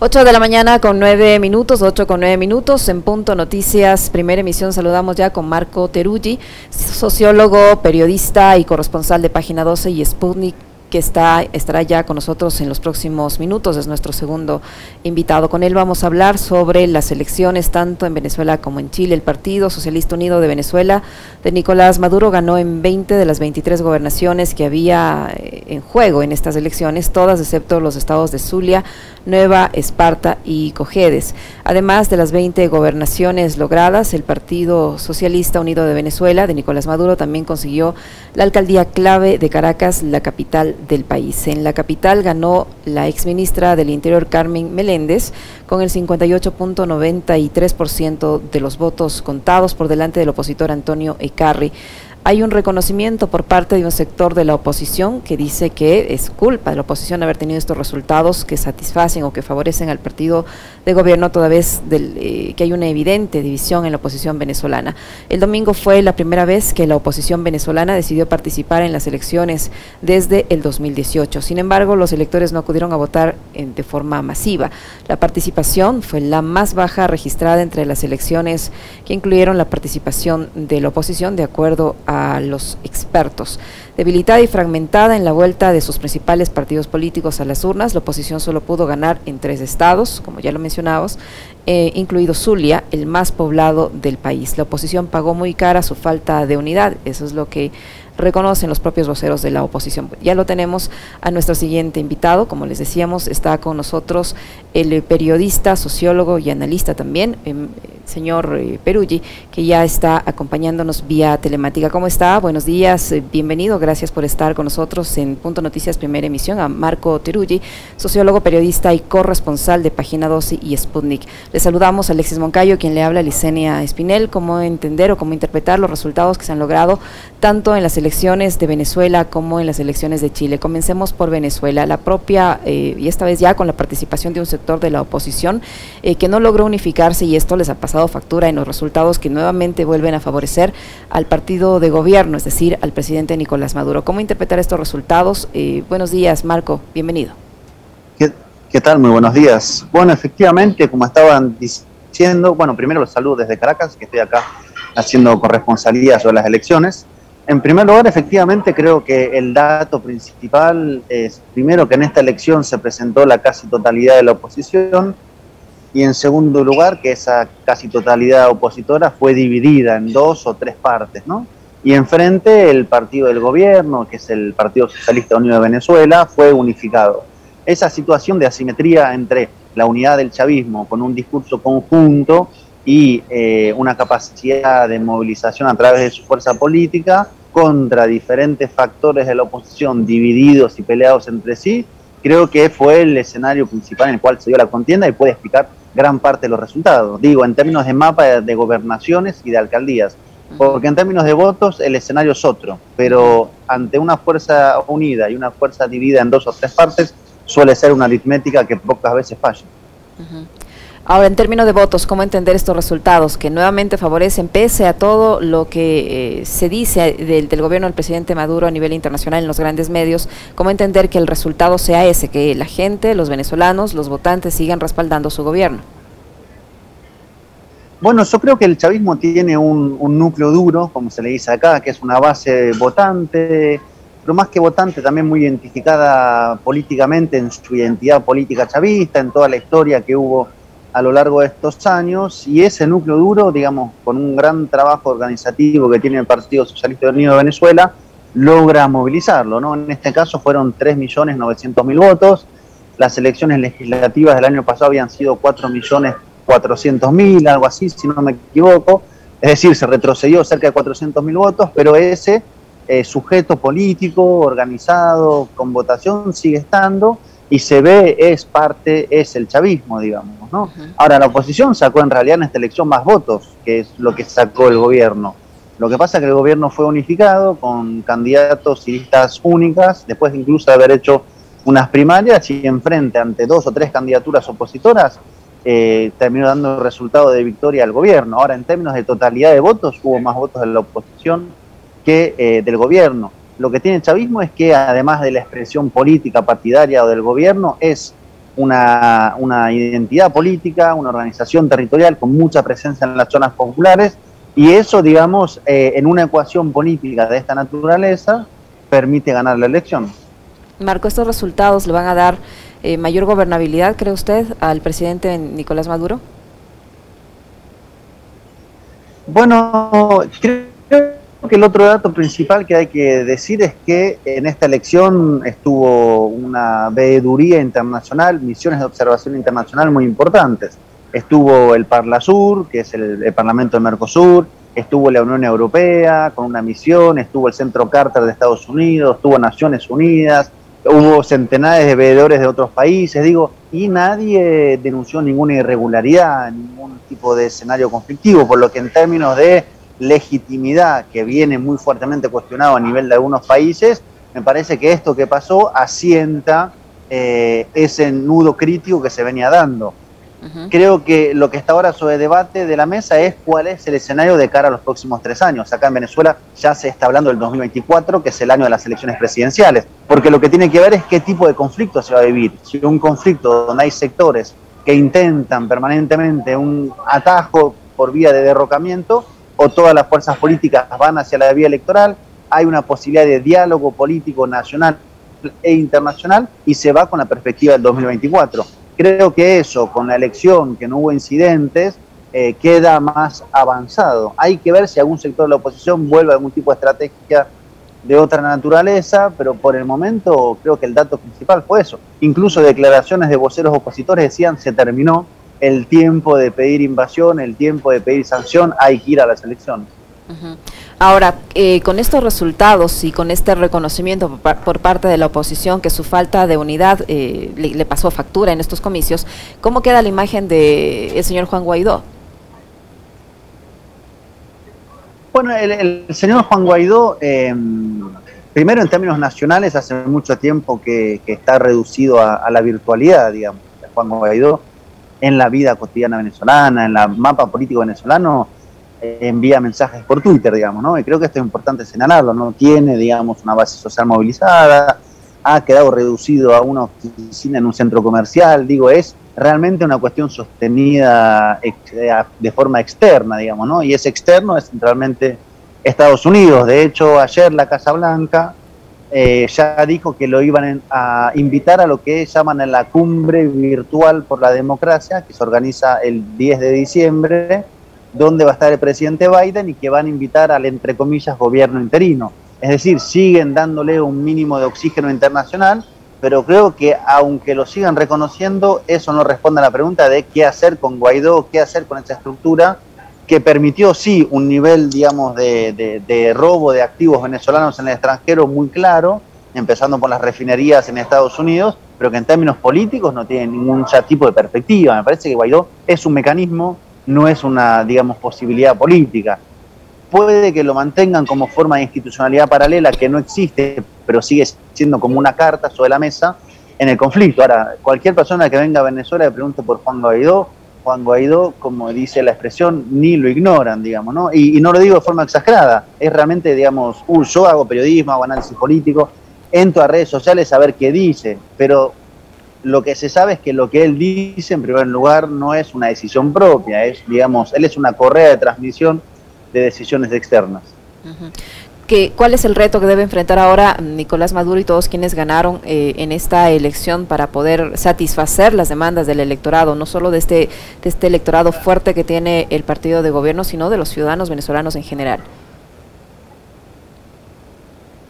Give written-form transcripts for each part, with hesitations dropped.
8 de la mañana con 9 minutos, 8 con 9 minutos, en Punto Noticias, primera emisión. Saludamos ya con Marco Teruggi, sociólogo, periodista y corresponsal de Página 12 y Sputnik, que estará ya con nosotros en los próximos minutos. Es nuestro segundo invitado. Con él vamos a hablar sobre las elecciones tanto en Venezuela como en Chile. El Partido Socialista Unido de Venezuela de Nicolás Maduro ganó en 20 de las 23 gobernaciones que había en juego en estas elecciones, todas excepto los estados de Zulia, Nueva Esparta y Cojedes. Además de las 20 gobernaciones logradas, el Partido Socialista Unido de Venezuela de Nicolás Maduro también consiguió la alcaldía clave de Caracas, la capital del país. En la capital ganó la exministra del Interior Carmen Meléndez con el 58.93% de los votos contados, por delante del opositor Antonio Ecarri. Hay un reconocimiento por parte de un sector de la oposición que dice que es culpa de la oposición haber tenido estos resultados que satisfacen o que favorecen al partido de gobierno, toda vez que hay una evidente división en la oposición venezolana. El domingo fue la primera vez que la oposición venezolana decidió participar en las elecciones desde el 2018. Sin embargo, los electores no acudieron a votar de forma masiva. La participación fue la más baja registrada entre las elecciones que incluyeron la participación de la oposición, de acuerdo a los expertos. Debilitada y fragmentada en la vuelta de sus principales partidos políticos a las urnas, la oposición solo pudo ganar en 3 estados, como ya lo mencionábamos, incluido Zulia, el más poblado del país. La oposición pagó muy cara su falta de unidad, eso es lo que reconocen los propios voceros de la oposición. Ya lo tenemos a nuestro siguiente invitado. Como les decíamos, está con nosotros el periodista, sociólogo y analista también, señor Teruggi, que ya está acompañándonos vía telemática. ¿Cómo está? Buenos días, bienvenido, gracias por estar con nosotros en Punto Noticias, primera emisión, a Marco Teruggi, sociólogo, periodista y corresponsal de Página 12 y Sputnik. Le saludamos a Alexis Moncayo, quien le habla, a Licenia Espinel. ¿Cómo entender o cómo interpretar los resultados que se han logrado tanto en las elecciones de Venezuela como en las elecciones de Chile? Comencemos por Venezuela. La propia, y esta vez ya con la participación de un sector de la oposición que no logró unificarse, y esto les ha pasado factura en los resultados que nuevamente vuelven a favorecer al partido de gobierno, es decir, al presidente Nicolás Maduro. ¿Cómo interpretar estos resultados? Buenos días, Marco, bienvenido. ¿Qué tal? Muy buenos días. Bueno, efectivamente, como estaban diciendo, bueno, primero los saludo desde Caracas, que estoy acá haciendo corresponsalía sobre las elecciones. En primer lugar, efectivamente, creo que el dato principal es, primero, que en esta elección se presentó la casi totalidad de la oposición, y en segundo lugar, que esa casi totalidad opositora fue dividida en 2 o 3 partes, ¿no? Y enfrente el partido del gobierno, que es el Partido Socialista Unido de Venezuela, fue unificado. Esa situación de asimetría entre la unidad del chavismo con un discurso conjunto y una capacidad de movilización a través de su fuerza política contra diferentes factores de la oposición divididos y peleados entre sí, creo que fue el escenario principal en el cual se dio la contienda y puede explicar gran parte de los resultados. Digo, en términos de mapa de gobernaciones y de alcaldías, porque en términos de votos el escenario es otro, pero ante una fuerza unida y una fuerza dividida en 2 o 3 partes, suele ser una aritmética que pocas veces falla. Ahora, en términos de votos, ¿cómo entender estos resultados que nuevamente favorecen, pese a todo lo que se dice del gobierno del presidente Maduro a nivel internacional en los grandes medios? ¿Cómo entender que el resultado sea ese, que la gente, los venezolanos, los votantes sigan respaldando su gobierno? Bueno, yo creo que el chavismo tiene un núcleo duro, como se le dice acá, que es una base votante, pero más que votante también muy identificada políticamente en su identidad política chavista, en toda la historia que hubo a lo largo de estos años, y ese núcleo duro, digamos, con un gran trabajo organizativo que tiene el Partido Socialista Unido de Venezuela, logra movilizarlo, ¿no? En este caso fueron 3.900.000 votos, las elecciones legislativas del año pasado habían sido 4.400.000, algo así, si no me equivoco, es decir, se retrocedió cerca de 400.000 votos, pero ese sujeto político, organizado, con votación, sigue estando, y se ve, es el chavismo, digamos, ¿no? Ahora, la oposición sacó en realidad en esta elección más votos, que es lo que sacó el gobierno. Lo que pasa es que el gobierno fue unificado con candidatos y listas únicas, después incluso de haber hecho unas primarias, y enfrente ante 2 o 3 candidaturas opositoras, terminó dando el resultado de victoria al gobierno. Ahora, en términos de totalidad de votos, hubo más votos de la oposición que del gobierno. Lo que tiene el chavismo es que, además de la expresión política partidaria o del gobierno, es una identidad política, una organización territorial con mucha presencia en las zonas populares, y eso, digamos, en una ecuación política de esta naturaleza, permite ganar la elección. Marco, ¿estos resultados le van a dar mayor gobernabilidad, cree usted, al presidente Nicolás Maduro? Bueno, creo que el otro dato principal que hay que decir es que en esta elección estuvo una veeduría internacional, misiones de observación internacional muy importantes. Estuvo el Parlasur, que es el Parlamento de Mercosur, estuvo la Unión Europea con una misión, estuvo el Centro Carter de Estados Unidos, estuvo Naciones Unidas, hubo centenares de veedores de otros países, digo, y nadie denunció ninguna irregularidad, ningún tipo de escenario conflictivo, por lo que en términos de legitimidad, que viene muy fuertemente cuestionado a nivel de algunos países, me parece que esto que pasó asienta ese nudo crítico que se venía dando. Creo que lo que está ahora sobre debate de la mesa es cuál es el escenario de cara a los próximos 3 años. Acá en Venezuela ya se está hablando del 2024, que es el año de las elecciones presidenciales, porque lo que tiene que ver es qué tipo de conflicto se va a vivir. Si un conflicto donde hay sectores que intentan permanentemente un atajo por vía de derrocamiento, o todas las fuerzas políticas van hacia la vía electoral, hay una posibilidad de diálogo político nacional e internacional y se va con la perspectiva del 2024. Creo que eso, con la elección, que no hubo incidentes, queda más avanzado. Hay que ver si algún sector de la oposición vuelve a algún tipo de estrategia de otra naturaleza, pero por el momento creo que el dato principal fue eso. Incluso declaraciones de voceros opositores decían se terminó el tiempo de pedir invasión, el tiempo de pedir sanción, hay que ir a las elecciones. Ahora, con estos resultados y con este reconocimiento por parte de la oposición que su falta de unidad le pasó factura en estos comicios, ¿cómo queda la imagen del señor Juan Guaidó? Bueno, el señor Juan Guaidó, primero en términos nacionales, hace mucho tiempo que está reducido a la virtualidad, digamos. Juan Guaidó en la vida cotidiana venezolana, en el mapa político venezolano, envía mensajes por Twitter, digamos, ¿no? Y creo que esto es importante señalarlo, no tiene, digamos, una base social movilizada, ha quedado reducido a una oficina en un centro comercial, digo, es realmente una cuestión sostenida de forma externa, digamos, ¿no? Y ese externo es centralmente Estados Unidos. De hecho, ayer la Casa Blanca ya dijo que lo iban a invitar a lo que llaman la cumbre virtual por la democracia, que se organiza el 10 de diciembre, donde va a estar el presidente Biden y que van a invitar al, entre comillas, gobierno interino. Es decir, siguen dándole un mínimo de oxígeno internacional, pero creo que aunque lo sigan reconociendo, eso no responde a la pregunta de qué hacer con Guaidó, qué hacer con esa estructura que permitió, sí, un nivel, digamos, de robo de activos venezolanos en el extranjero muy claro, empezando por las refinerías en Estados Unidos, pero que en términos políticos no tiene ningún tipo de perspectiva. Me parece que Guaidó es un mecanismo, no es una, digamos, posibilidad política. Puede que lo mantengan como forma de institucionalidad paralela que no existe, pero sigue siendo como una carta sobre la mesa en el conflicto. Ahora, cualquier persona que venga a Venezuela y pregunte por Juan Guaidó, como dice la expresión, ni lo ignoran, digamos, ¿no? Y no lo digo de forma exagerada, es realmente, digamos, yo hago periodismo, hago análisis político, entro a redes sociales a ver qué dice, pero lo que se sabe es que lo que él dice, en primer lugar, no es una decisión propia, es, digamos, él es una correa de transmisión de decisiones externas. ¿Cuál es el reto que debe enfrentar ahora Nicolás Maduro y todos quienes ganaron en esta elección para poder satisfacer las demandas del electorado, no solo de este electorado fuerte que tiene el partido de gobierno, sino de los ciudadanos venezolanos en general?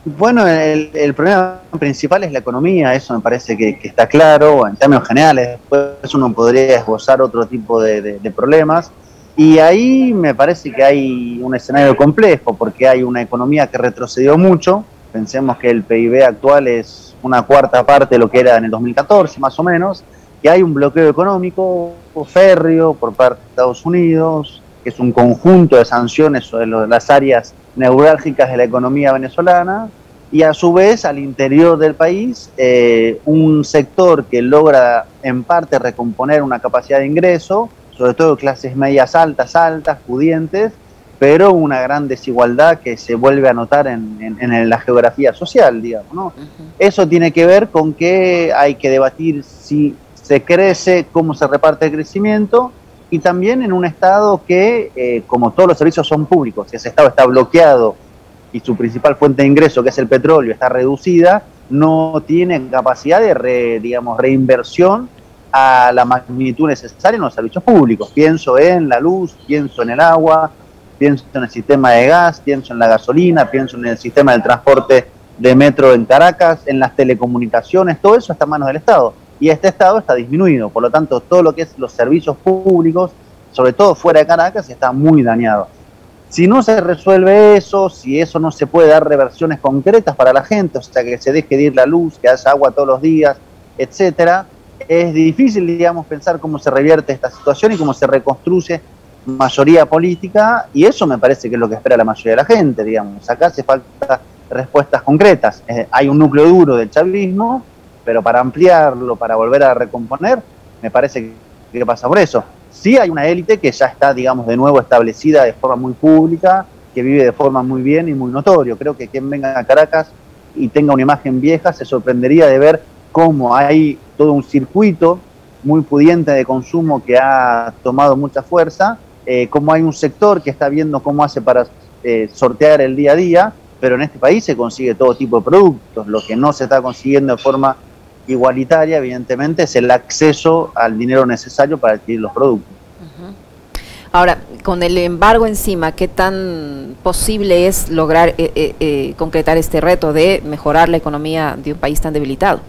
Bueno, el problema principal es la economía, eso me parece que está claro, en términos generales. Después uno podría esbozar otro tipo de problemas, y ahí me parece que hay un escenario complejo, porque hay una economía que retrocedió mucho. Pensemos que el PIB actual es una cuarta parte de lo que era en el 2014, más o menos, que hay un bloqueo económico férreo por parte de Estados Unidos, que es un conjunto de sanciones sobre las áreas neurálgicas de la economía venezolana, y a su vez al interior del país un sector que logra en parte recomponer una capacidad de ingreso, sobre todo clases medias altas, pudientes, pero una gran desigualdad que se vuelve a notar en la geografía social, digamos, ¿no? Eso tiene que ver con que hay que debatir si se crece, cómo se reparte el crecimiento, y también en un Estado que, como todos los servicios son públicos, si ese Estado está bloqueado y su principal fuente de ingreso, que es el petróleo, está reducida, no tiene capacidad de, digamos, reinversión a la magnitud necesaria en los servicios públicos. Pienso en la luz, pienso en el agua, pienso en el sistema de gas, pienso en la gasolina, pienso en el sistema del transporte de metro en Caracas, en las telecomunicaciones, todo eso está en manos del Estado. Y este Estado está disminuido, por lo tanto, todo lo que es los servicios públicos, sobre todo fuera de Caracas, está muy dañado. Si no se resuelve eso, si eso no se puede dar reversiones concretas para la gente, o sea, que se deje de ir la luz, que haya agua todos los días, etcétera, es difícil, digamos, pensar cómo se revierte esta situación y cómo se reconstruye mayoría política, y eso me parece que es lo que espera la mayoría de la gente, digamos. Acá hace falta respuestas concretas. Hay un núcleo duro del chavismo, pero para ampliarlo, para volver a recomponer, me parece que pasa por eso. Sí hay una élite que ya está, digamos, de nuevo establecida de forma muy pública, que vive de forma muy bien y muy notorio. Creo que quien venga a Caracas y tenga una imagen vieja se sorprendería de ver cómo hay todo un circuito muy pudiente de consumo que ha tomado mucha fuerza, cómo hay un sector que está viendo cómo hace para sortear el día a día, pero en este país se consigue todo tipo de productos. Lo que no se está consiguiendo de forma igualitaria, evidentemente, es el acceso al dinero necesario para adquirir los productos. Ahora, con el embargo encima, ¿qué tan posible es lograr concretar este reto de mejorar la economía de un país tan debilitado?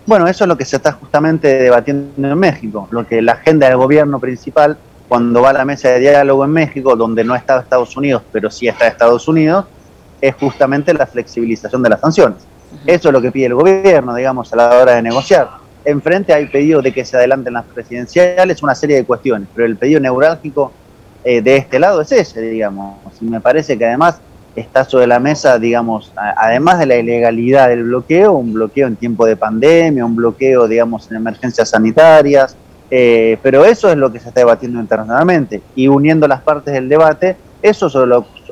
Bueno, eso es lo que se está justamente debatiendo en México, lo que la agenda del gobierno principal, cuando va a la mesa de diálogo en México, donde no está Estados Unidos, pero sí está Estados Unidos, es justamente la flexibilización de las sanciones. Eso es lo que pide el gobierno, digamos, a la hora de negociar. Enfrente hay pedido de que se adelanten las presidenciales, una serie de cuestiones, pero el pedido neurálgico de este lado es ese, digamos. Y me parece que además está sobre la mesa, digamos, además de la ilegalidad del bloqueo, un bloqueo en tiempo de pandemia, un bloqueo, digamos, en emergencias sanitarias, pero eso es lo que se está debatiendo internacionalmente. Y uniendo las partes del debate, eso es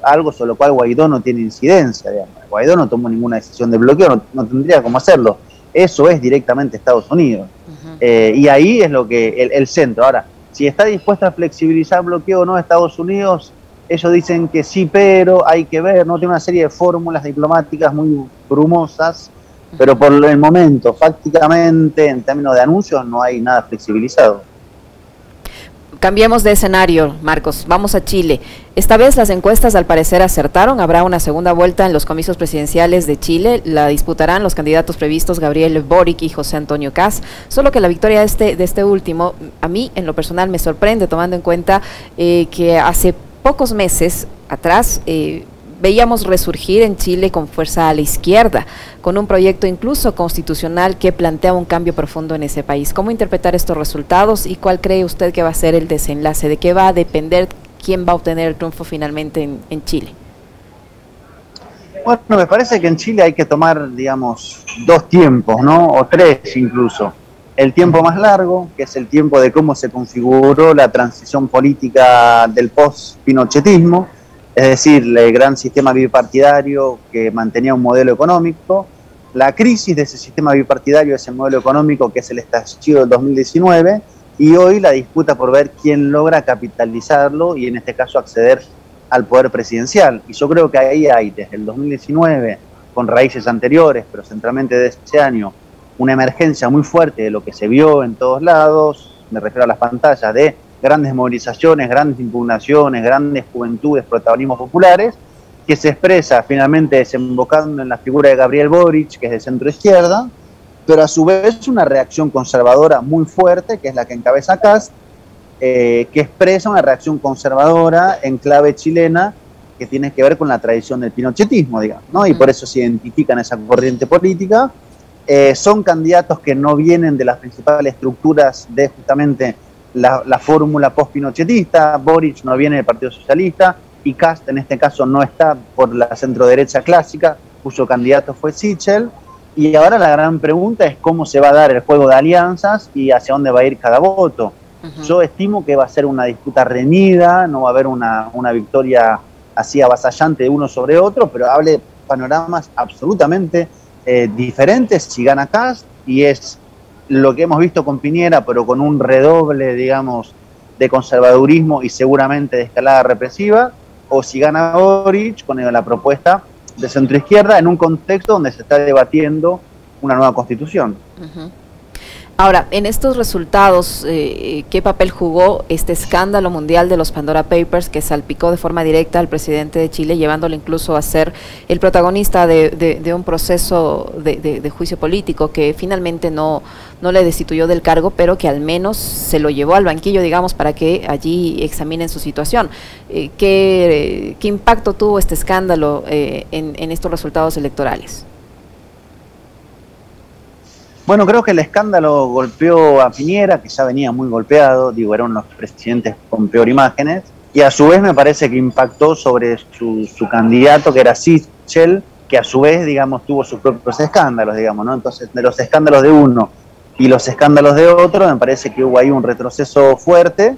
algo sobre lo cual Guaidó no tiene incidencia, digamos. Guaidó no tomó ninguna decisión de bloqueo, no tendría cómo hacerlo. Eso es directamente Estados Unidos. Y ahí es lo que el centro. Ahora, si está dispuesta a flexibilizar bloqueo o no Estados Unidos, ellos dicen que sí, pero hay que ver, ¿no? Tiene una serie de fórmulas diplomáticas muy brumosas, pero por el momento, fácticamente, en términos de anuncios, no hay nada flexibilizado. Cambiemos de escenario, Marcos. Vamos a Chile. Esta vez las encuestas al parecer acertaron. Habrá una segunda vuelta en los comicios presidenciales de Chile. La disputarán los candidatos previstos Gabriel Boric y José Antonio Kast. Solo que la victoria de este último, a mí en lo personal me sorprende, tomando en cuenta que hace pocos meses atrás veíamos resurgir en Chile con fuerza a la izquierda, con un proyecto incluso constitucional que plantea un cambio profundo en ese país. ¿Cómo interpretar estos resultados y cuál cree usted que va a ser el desenlace? ¿De qué va a depender quién va a obtener el triunfo finalmente en Chile? Bueno, me parece que en Chile hay que tomar, digamos, dos tiempos, ¿no? O tres incluso. El tiempo más largo, que es el tiempo de cómo se configuró la transición política del post-pinochetismo, es decir, el gran sistema bipartidario que mantenía un modelo económico, la crisis de ese sistema bipartidario, ese modelo económico que es el estallido del 2019, y hoy la disputa por ver quién logra capitalizarlo y en este caso acceder al poder presidencial. Y yo creo que ahí hay, desde el 2019, con raíces anteriores, pero centralmente de ese año, una emergencia muy fuerte de lo que se vio en todos lados, me refiero a las pantallas, de grandes movilizaciones, grandes impugnaciones, grandes juventudes, protagonismos populares, que se expresa finalmente desembocando en la figura de Gabriel Boric, que es de centro izquierda, pero a su vez una reacción conservadora muy fuerte, que es la que encabeza Kast, que expresa una reacción conservadora en clave chilena, que tiene que ver con la tradición del pinochetismo, digamos, ¿no? Y por eso se identifican esa corriente política. Son candidatos que no vienen de las principales estructuras de justamente la fórmula post-pinochetista. Boric no viene del Partido Socialista y Kast en este caso no está por la centroderecha clásica, cuyo candidato fue Sichel. Y ahora la gran pregunta es cómo se va a dar el juego de alianzas y hacia dónde va a ir cada voto. Yo estimo que va a ser una disputa reñida, no va a haber una victoria así avasallante de uno sobre otro, pero hable panoramas absolutamente diferentes si gana Kast, y es lo que hemos visto con Piñera, pero con un redoble, digamos, de conservadurismo y seguramente de escalada represiva, o si gana Boric con la propuesta de centroizquierda en un contexto donde se está debatiendo una nueva constitución. Uh-huh. Ahora, en estos resultados, ¿qué papel jugó este escándalo mundial de los Pandora Papers que salpicó de forma directa al presidente de Chile, llevándolo incluso a ser el protagonista de un proceso de juicio político que finalmente no le destituyó del cargo, pero que al menos se lo llevó al banquillo, digamos, para que allí examinen su situación? ¿Qué impacto tuvo este escándalo en estos resultados electorales? Bueno, creo que el escándalo golpeó a Piñera, que ya venía muy golpeado, digo, era uno de los presidentes con peor imágenes, y a su vez me parece que impactó sobre su candidato, que era Sichel, que a su vez, digamos, tuvo sus propios escándalos, digamos, ¿no? Entonces, de los escándalos de uno y los escándalos de otro, me parece que hubo ahí un retroceso fuerte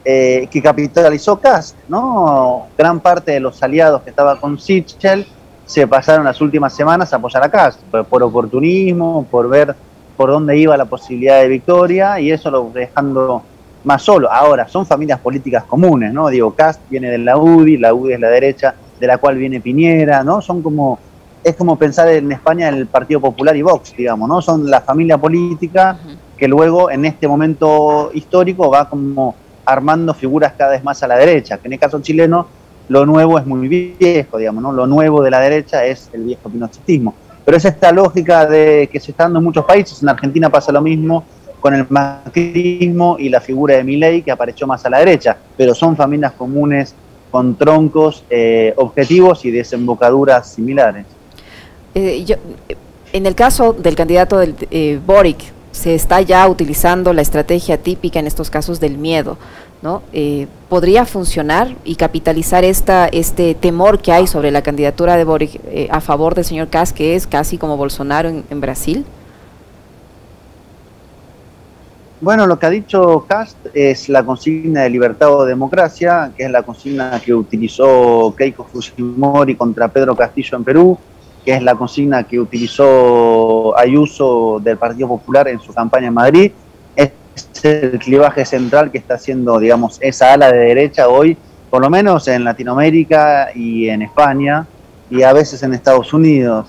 que capitalizó Kast, ¿no? Gran parte de los aliados que estaba con Sichel se pasaron las últimas semanas a apoyar a Kast, por oportunismo, por ver por dónde iba la posibilidad de victoria, y eso lo dejando más solo. Ahora, son familias políticas comunes, ¿no? Digo, Kast viene de la UDI es la derecha, de la cual viene Piñera, ¿no? Son como, es como pensar en España el Partido Popular y Vox, digamos, ¿no? Son la familia política que luego, en este momento histórico, va como armando figuras cada vez más a la derecha, que en el caso chileno lo nuevo es muy viejo, digamos, ¿no? Lo nuevo de la derecha es el viejo pinochetismo. Pero es esta lógica de que se está dando en muchos países. En Argentina pasa lo mismo con el macrismo y la figura de Milei, que apareció más a la derecha. Pero son familias comunes con troncos objetivos y desembocaduras similares. En el caso del candidato Boric, se está ya utilizando la estrategia típica en estos casos del miedo, ¿no? ¿Podría funcionar y capitalizar este temor que hay sobre la candidatura de Boric a favor del señor Kast, que es casi como Bolsonaro en Brasil? Bueno, lo que ha dicho Kast es la consigna de libertad o democracia, que es la consigna que utilizó Keiko Fujimori contra Pedro Castillo en Perú, que es la consigna que utilizó Ayuso del Partido Popular en su campaña en Madrid. Es el clivaje central que está haciendo, digamos, esa ala de derecha hoy, por lo menos en Latinoamérica y en España, y a veces en Estados Unidos.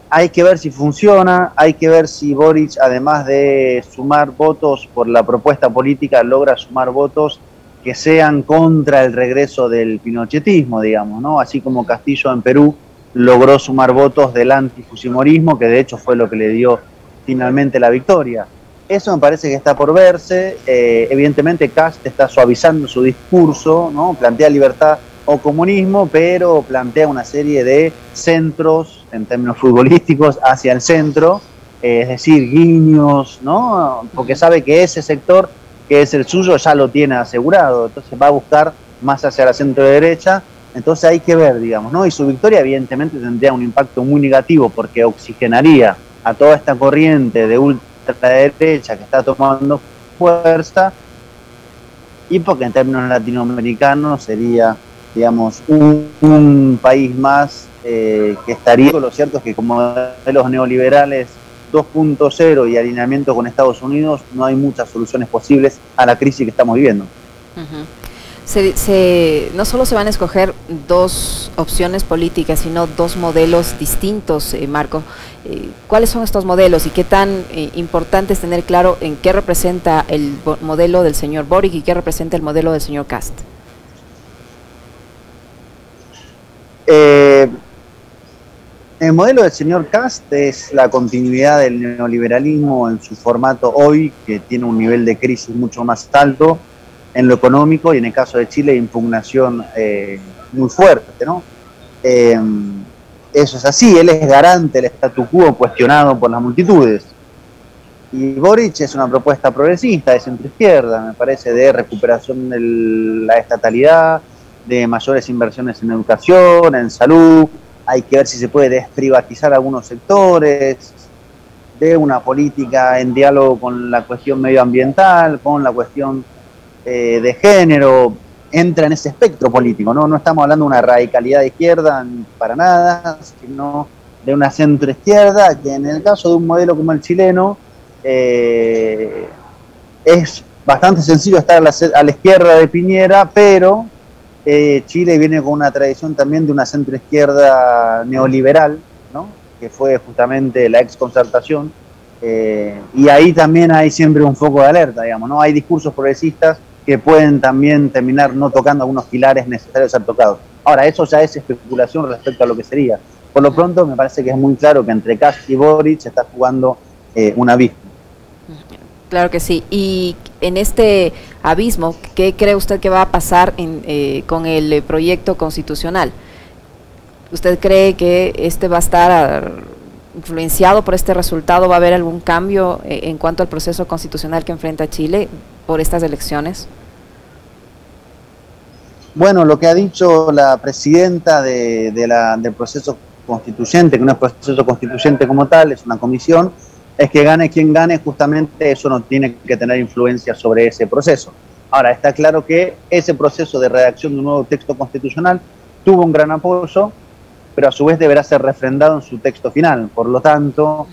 Hay que ver si funciona, hay que ver si Boric, además de sumar votos por la propuesta política, logra sumar votos que sean contra el regreso del pinochetismo, digamos, ¿no? Así como Castillo en Perú logró sumar votos del antifujimorismo, que de hecho fue lo que le dio finalmente la victoria. Eso me parece que está por verse. Evidentemente Kast está suavizando su discurso, ¿no? Plantea libertad o comunismo, pero plantea una serie de centros, en términos futbolísticos, hacia el centro, es decir, guiños, ¿no? Porque sabe que ese sector, que es el suyo, ya lo tiene asegurado, entonces va a buscar más hacia la centro derecha. Entonces hay que ver, digamos, ¿no? Y su victoria evidentemente tendría un impacto muy negativo porque oxigenaría a toda esta corriente de ultraderecha que está tomando fuerza, y porque en términos latinoamericanos sería, digamos, un país más que estaría. Lo cierto es que como modelos neoliberales 2.0 y alineamiento con Estados Unidos, no hay muchas soluciones posibles a la crisis que estamos viviendo. Uh-huh. No solo se van a escoger dos opciones políticas, sino dos modelos distintos, Marco. ¿Cuáles son estos modelos y qué tan importante es tener claro en qué representa el modelo del señor Boric y qué representa el modelo del señor Kast? El modelo del señor Kast es la continuidad del neoliberalismo en su formato hoy, que tiene un nivel de crisis mucho más alto en lo económico, y en el caso de Chile impugnación muy fuerte, ¿no? Eso es así, él es garante del statu quo cuestionado por las multitudes. Y Boric es una propuesta progresista, de centroizquierda, me parece, de recuperación de la estatalidad, de mayores inversiones en educación, en salud. Hay que ver si se puede desprivatizar algunos sectores, de una política en diálogo con la cuestión medioambiental, con la cuestión de género. Entra en ese espectro político, ¿no? No estamos hablando de una radicalidad de izquierda para nada, sino de una centroizquierda que en el caso de un modelo como el chileno es bastante sencillo estar a la izquierda de Piñera, pero Chile viene con una tradición también de una centroizquierda neoliberal, ¿no? Que fue justamente la exconcertación, y ahí también hay siempre un foco de alerta, digamos, ¿no? Hay discursos progresistas que pueden también terminar no tocando algunos pilares necesarios de ser tocados. Ahora, eso ya es especulación respecto a lo que sería. Por lo pronto, me parece que es muy claro que entre Kast y Boric se está jugando un abismo. Claro que sí. Y en este abismo, ¿qué cree usted que va a pasar con el proyecto constitucional? ¿Usted cree que este va a estar influenciado por este resultado? ¿Va a haber algún cambio en cuanto al proceso constitucional que enfrenta Chile por estas elecciones? Bueno, lo que ha dicho la presidenta del proceso constituyente, que no es proceso constituyente como tal, es una comisión, es que gane quien gane, justamente eso no tiene que tener influencia sobre ese proceso. Ahora, está claro que ese proceso de redacción de un nuevo texto constitucional tuvo un gran apoyo, pero a su vez deberá ser refrendado en su texto final. Por lo tanto,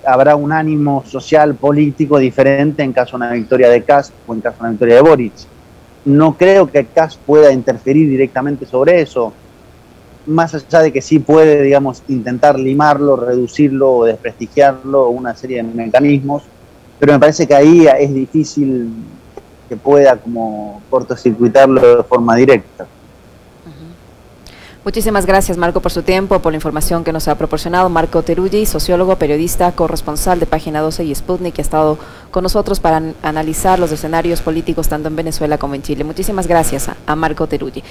habrá un ánimo social, político diferente en caso de una victoria de Kast o en caso de una victoria de Boric. No creo que Kast pueda interferir directamente sobre eso, más allá de que sí puede, digamos, intentar limarlo, reducirlo o desprestigiarlo, una serie de mecanismos, pero me parece que ahí es difícil que pueda como cortocircuitarlo de forma directa. Muchísimas gracias, Marco, por su tiempo, por la información que nos ha proporcionado. Marco Teruggi, sociólogo, periodista, corresponsal de Página 12 y Sputnik, que ha estado con nosotros para analizar los escenarios políticos tanto en Venezuela como en Chile. Muchísimas gracias a Marco Teruggi.